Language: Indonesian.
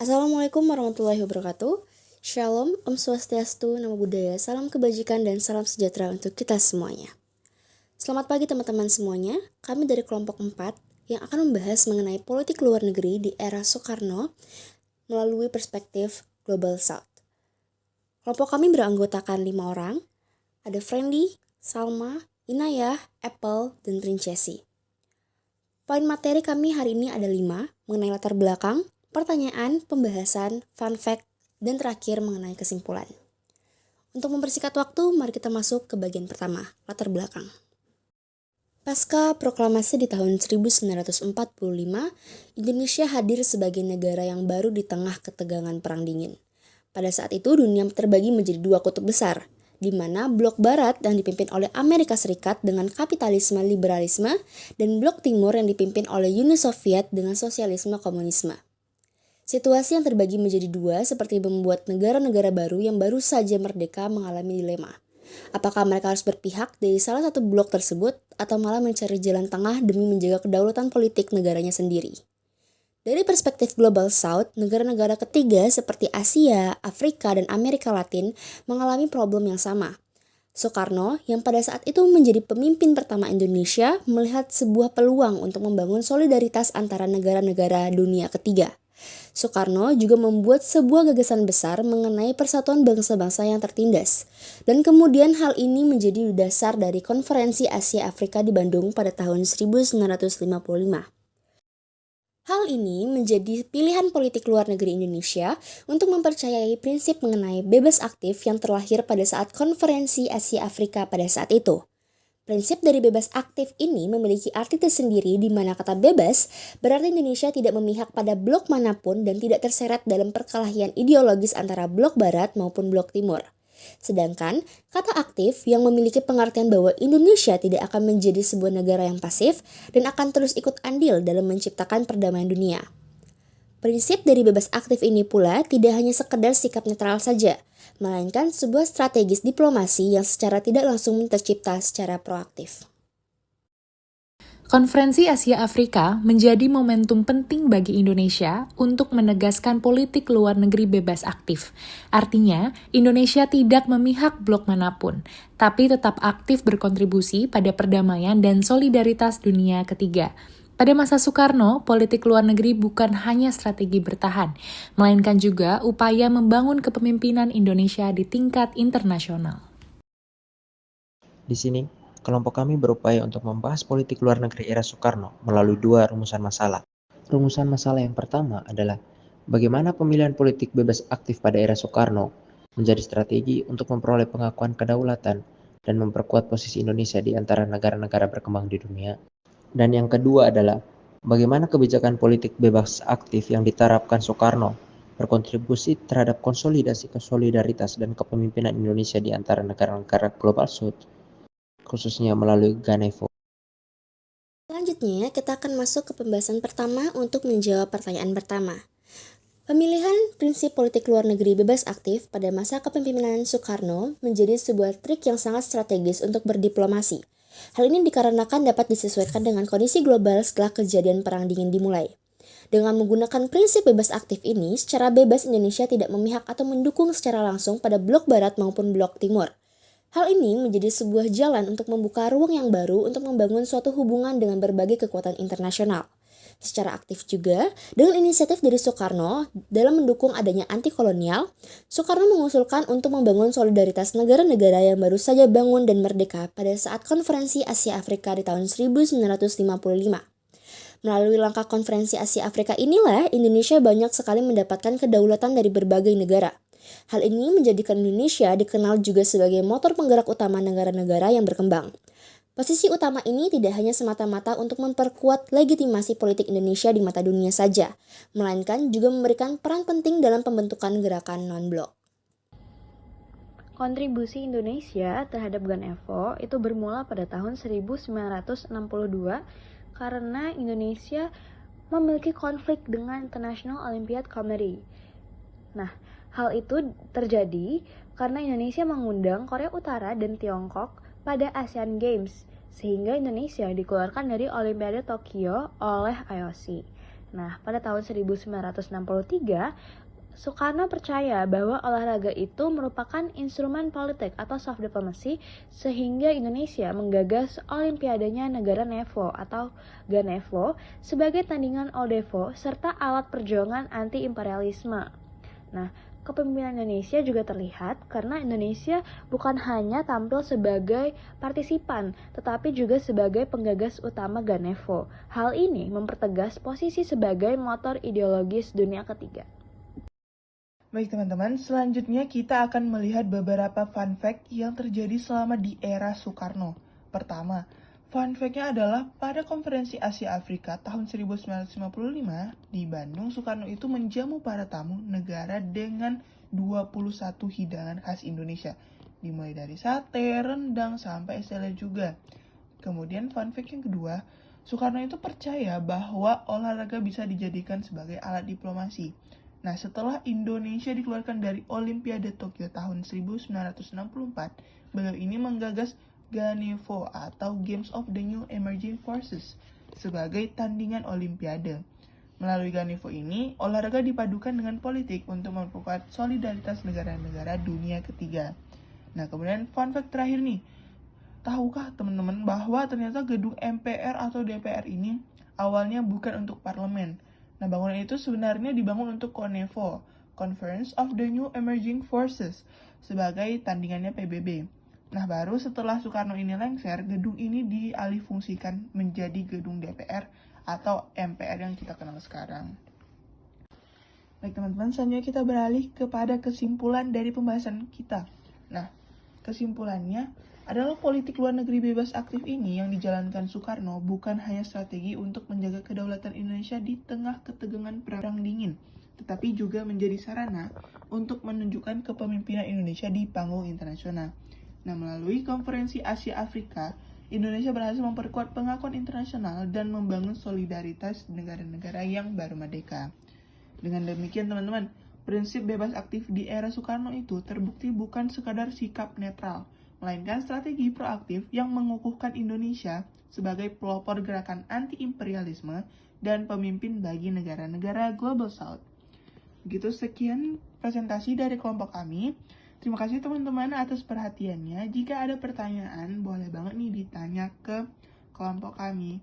Assalamualaikum warahmatullahi wabarakatuh. Shalom, Om Swastiastu, Namo Buddhaya, salam kebajikan dan salam sejahtera untuk kita semuanya. Selamat pagi teman-teman semuanya, kami dari kelompok 4 yang akan membahas mengenai politik luar negeri di era Soekarno melalui perspektif Global South. Kelompok kami beranggotakan 5 orang, ada Friendly, Salma, Inayah, Apple, dan Princesi. Poin materi kami hari ini ada 5, mengenai latar belakang, pertanyaan, pembahasan, fun fact, dan terakhir mengenai kesimpulan. Untuk mempersingkat waktu, mari kita masuk ke bagian pertama, latar belakang. Pasca proklamasi di tahun 1945, Indonesia hadir sebagai negara yang baru di tengah ketegangan Perang Dingin. Pada saat itu, dunia terbagi menjadi 2 kutub besar, di mana blok barat yang dipimpin oleh Amerika Serikat dengan kapitalisme liberalisme dan blok timur yang dipimpin oleh Uni Soviet dengan sosialisme komunisme. Situasi yang terbagi menjadi 2 seperti membuat negara-negara baru yang baru saja merdeka mengalami dilema. Apakah mereka harus berpihak dari salah satu blok tersebut atau malah mencari jalan tengah demi menjaga kedaulatan politik negaranya sendiri? Dari perspektif Global South, negara-negara ketiga seperti Asia, Afrika, dan Amerika Latin mengalami problem yang sama. Soekarno, yang pada saat itu menjadi pemimpin pertama Indonesia, melihat sebuah peluang untuk membangun solidaritas antara negara-negara dunia ketiga. Soekarno juga membuat sebuah gagasan besar mengenai persatuan bangsa-bangsa yang tertindas. Dan kemudian hal ini menjadi dasar dari Konferensi Asia Afrika di Bandung pada tahun 1955. Hal ini menjadi pilihan politik luar negeri Indonesia untuk mempercayai prinsip mengenai bebas aktif yang terlahir pada saat Konferensi Asia Afrika pada saat itu. Prinsip dari bebas aktif ini memiliki arti tersendiri di mana kata bebas berarti Indonesia tidak memihak pada blok manapun dan tidak terseret dalam perkelahian ideologis antara blok barat maupun blok timur. Sedangkan kata aktif yang memiliki pengertian bahwa Indonesia tidak akan menjadi sebuah negara yang pasif dan akan terus ikut andil dalam menciptakan perdamaian dunia. Prinsip dari bebas aktif ini pula tidak hanya sekedar sikap netral saja, melainkan sebuah strategis diplomasi yang secara tidak langsung tercipta secara proaktif. Konferensi Asia Afrika menjadi momentum penting bagi Indonesia untuk menegaskan politik luar negeri bebas aktif. Artinya, Indonesia tidak memihak blok manapun, tapi tetap aktif berkontribusi pada perdamaian dan solidaritas dunia ketiga. Pada masa Soekarno, politik luar negeri bukan hanya strategi bertahan, melainkan juga upaya membangun kepemimpinan Indonesia di tingkat internasional. Di sini, kelompok kami berupaya untuk membahas politik luar negeri era Soekarno melalui 2 rumusan masalah. Rumusan masalah yang pertama adalah bagaimana pemilihan politik bebas aktif pada era Soekarno menjadi strategi untuk memperoleh pengakuan kedaulatan dan memperkuat posisi Indonesia di antara negara-negara berkembang di dunia. Dan yang kedua adalah bagaimana kebijakan politik bebas aktif yang diterapkan Soekarno berkontribusi terhadap konsolidasi solidaritas dan kepemimpinan Indonesia di antara negara-negara Global South, khususnya melalui Ganevo. Selanjutnya, kita akan masuk ke pembahasan pertama untuk menjawab pertanyaan pertama. Pemilihan prinsip politik luar negeri bebas aktif pada masa kepemimpinan Soekarno menjadi sebuah trik yang sangat strategis untuk berdiplomasi. Hal ini dikarenakan dapat disesuaikan dengan kondisi global setelah kejadian Perang Dingin dimulai. Dengan menggunakan prinsip bebas aktif ini, secara bebas Indonesia tidak memihak atau mendukung secara langsung pada blok barat maupun blok timur. Hal ini menjadi sebuah jalan untuk membuka ruang yang baru untuk membangun suatu hubungan dengan berbagai kekuatan internasional. Secara aktif juga, dengan inisiatif dari Soekarno dalam mendukung adanya anti kolonial, Soekarno mengusulkan untuk membangun solidaritas negara-negara yang baru saja bangun dan merdeka pada saat Konferensi Asia Afrika di tahun 1955. Melalui langkah Konferensi Asia Afrika inilah Indonesia banyak sekali mendapatkan kedaulatan dari berbagai negara. Hal ini menjadikan Indonesia dikenal juga sebagai motor penggerak utama negara-negara yang berkembang. Posisi utama ini tidak hanya semata-mata untuk memperkuat legitimasi politik Indonesia di mata dunia saja, melainkan juga memberikan peran penting dalam pembentukan gerakan non-blok. Kontribusi Indonesia terhadap Ganevo itu bermula pada tahun 1962 karena Indonesia memiliki konflik dengan International Olympiad Committee. Nah, hal itu terjadi karena Indonesia mengundang Korea Utara dan Tiongkok pada Asian Games, sehingga Indonesia dikeluarkan dari Olimpiade Tokyo oleh IOC. Nah, pada tahun 1963, Soekarno percaya bahwa olahraga itu merupakan instrumen politik atau soft diplomacy sehingga Indonesia menggagas Olimpiadanya negara NEVO atau GANEVO sebagai tandingan ODEVO serta alat perjuangan anti-imperialisme. Nah, kepemimpinan Indonesia juga terlihat karena Indonesia bukan hanya tampil sebagai partisipan, tetapi juga sebagai penggagas utama GANEVO. Hal ini mempertegas posisi sebagai motor ideologis dunia ketiga. Baik teman-teman, selanjutnya kita akan melihat beberapa fun fact yang terjadi selama di era Soekarno. Pertama, fun fact-nya adalah pada konferensi Asia Afrika tahun 1955 di Bandung, Soekarno itu menjamu para tamu negara dengan 21 hidangan khas Indonesia. Dimulai dari sate, rendang, sampai es lele juga. Kemudian fun fact yang kedua, Soekarno itu percaya bahwa olahraga bisa dijadikan sebagai alat diplomasi. Nah, setelah Indonesia dikeluarkan dari Olimpiade Tokyo tahun 1964, beliau ini menggagas GANEVO atau Games of the New Emerging Forces sebagai tandingan Olimpiade. Melalui GANEVO ini, olahraga dipadukan dengan politik untuk memperkuat solidaritas negara-negara dunia ketiga. Nah, kemudian fun fact terakhir nih. Tahukah teman-teman bahwa ternyata gedung MPR atau DPR ini awalnya bukan untuk parlemen. Nah, bangunan itu sebenarnya dibangun untuk CONEVO, Conference of the New Emerging Forces, sebagai tandingannya PBB. Nah, baru setelah Soekarno ini lengser, gedung ini dialihfungsikan menjadi gedung DPR atau MPR yang kita kenal sekarang. Baik teman-teman, selanjutnya kita beralih kepada kesimpulan dari pembahasan kita. Nah, kesimpulannya adalah politik luar negeri bebas aktif ini yang dijalankan Soekarno bukan hanya strategi untuk menjaga kedaulatan Indonesia di tengah ketegangan perang dingin, tetapi juga menjadi sarana untuk menunjukkan kepemimpinan Indonesia di panggung internasional. Nah, melalui konferensi Asia Afrika, Indonesia berhasil memperkuat pengakuan internasional dan membangun solidaritas negara-negara yang baru merdeka. Dengan demikian teman-teman, prinsip bebas aktif di era Soekarno itu terbukti bukan sekadar sikap netral, melainkan strategi proaktif yang mengukuhkan Indonesia sebagai pelopor gerakan anti-imperialisme dan pemimpin bagi negara-negara Global South. Begitu sekian presentasi dari kelompok kami. Terima kasih teman-teman atas perhatiannya. Jika ada pertanyaan, boleh banget nih ditanya ke kelompok kami.